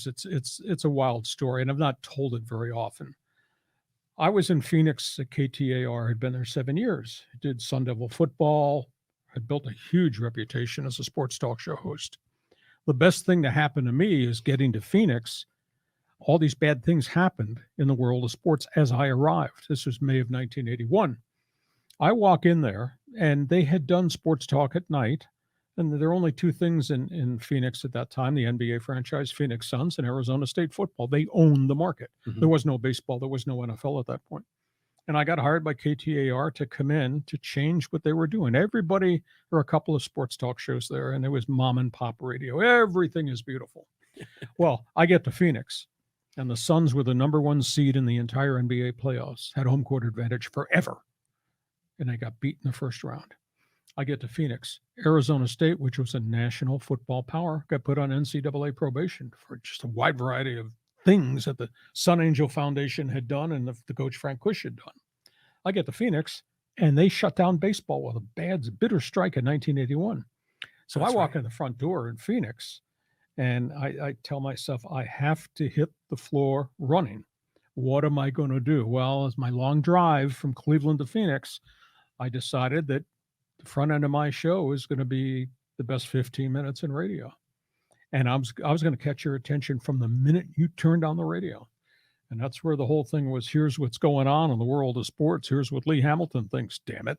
because it's a wild story, and I've not told it very often. I was in Phoenix at KTAR, had been there 7 years, did Sun Devil football, had built a huge reputation as a sports talk show host. The best thing to happen to me is getting to Phoenix. All these bad things happened in the world of sports as I arrived. This was May of 1981. I walk in there, and they had done sports talk at night. And there were only two things in Phoenix at that time, the NBA franchise, Phoenix Suns, and Arizona State football. They owned the market. Mhm. There was no baseball. There was no NFL at that point. And I got hired by KTAR to come in to change what they were doing. Everybody, there were a couple of sports talk shows there, and it was mom and pop radio. Everything is beautiful. Well, I get to Phoenix, and the Suns were the number one seed in the entire NBA playoffs, had home court advantage forever. And they got beat in the first round. I get to Phoenix. Arizona State, which was a national football power, got put on NCAA probation for just a wide variety of things that the Sun Angel Foundation had done and the coach Frank Kush had done. I get to Phoenix, and they shut down baseball with a bitter strike in 1981. So I walk in the front door in Phoenix, and I tell myself, I have to hit the floor running. What am I going to do? Well, as my long drive from Cleveland to Phoenix, I decided that the front end of my show is going to be the best 15 minutes in radio. And I was going to catch your attention from the minute you turned on the radio. And that's where the whole thing was. Here's what's going on in the world of sports. Here's what Lee Hamilton thinks. Damn it.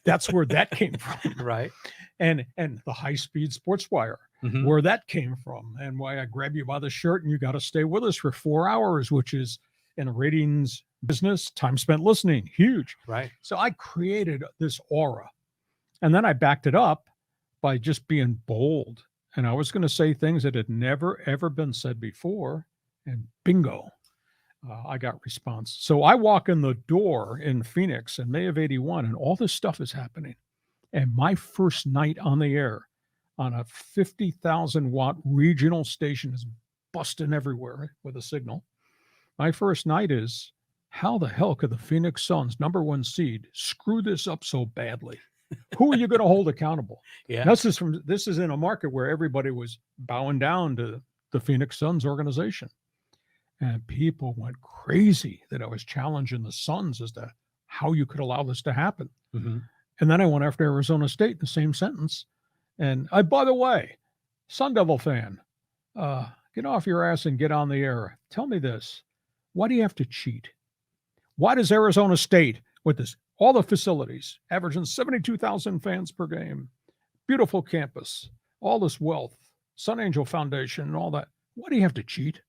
That's where that came from. Right. And the high-speed sports wire, where that came from, and why I grab you by the shirt and you got to stay with us for 4 hours, which is in a ratings business, time spent listening, huge. Right. So I created this aura. And then I backed it up by just being bold. And I was going to say things that had never, ever been said before. And bingo, I got response. So I walk in the door in Phoenix in May of 81, and all this stuff is happening. And my first night on the air on a 50,000 watt regional station is busting everywhere with a signal. My first night is, how the hell could the Phoenix Suns, number one seed, screw this up so badly? Who are you going to hold accountable? Yeah. This is in a market where everybody was bowing down to the Phoenix Suns organization. And people went crazy that I was challenging the Suns as to how you could allow this to happen. Mm-hmm. And then I went after Arizona State in the same sentence. And by the way, Sun Devil fan, get off your ass and get on the air. Tell me this. Why do you have to cheat? Why does Arizona State, with this, all the facilities, averaging 72,000 fans per game, beautiful campus, all this wealth, Sun Angel Foundation and all that, why do you have to cheat?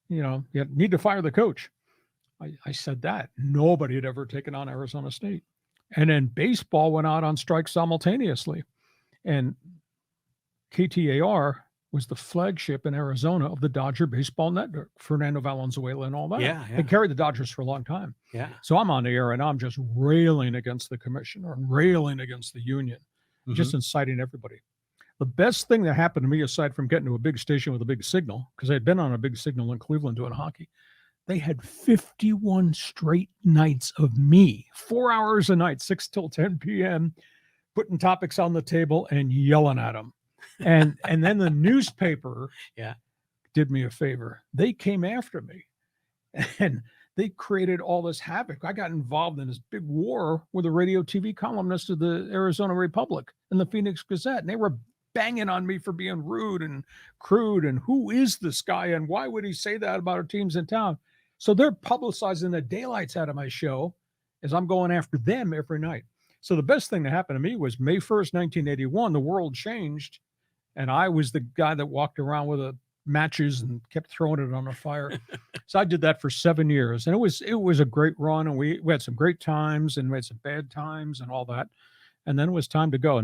You need to fire the coach. I said that. Nobody had ever taken on Arizona State. And then baseball went out on strike simultaneously. And KTAR was the flagship in Arizona of the Dodger baseball network, Fernando Valenzuela and all that. Yeah. They carried the Dodgers for a long time. Yeah. So I'm on the air and I'm just railing against the commissioner and railing against the union, just inciting everybody. The best thing that happened to me, aside from getting to a big station with a big signal, because I had been on a big signal in Cleveland doing hockey, they had 51 straight nights of me, 4 hours a night, 6 till 10 p.m., putting topics on the table and yelling at them. And then the newspaper did me a favor. They came after me and they created all this havoc. I got involved in this big war with a radio TV columnist of the Arizona Republic and the Phoenix Gazette. And they were banging on me for being rude and crude. And who is this guy? And why would he say that about our teams in town? So they're publicizing the daylights out of my show as I'm going after them every night. So the best thing that happened to me was May 1st, 1981, the world changed. And I was the guy that walked around with matches and kept throwing it on the fire. So I did that for 7 years. And it was a great run. And we had some great times and we had some bad times and all that. And then it was time to go.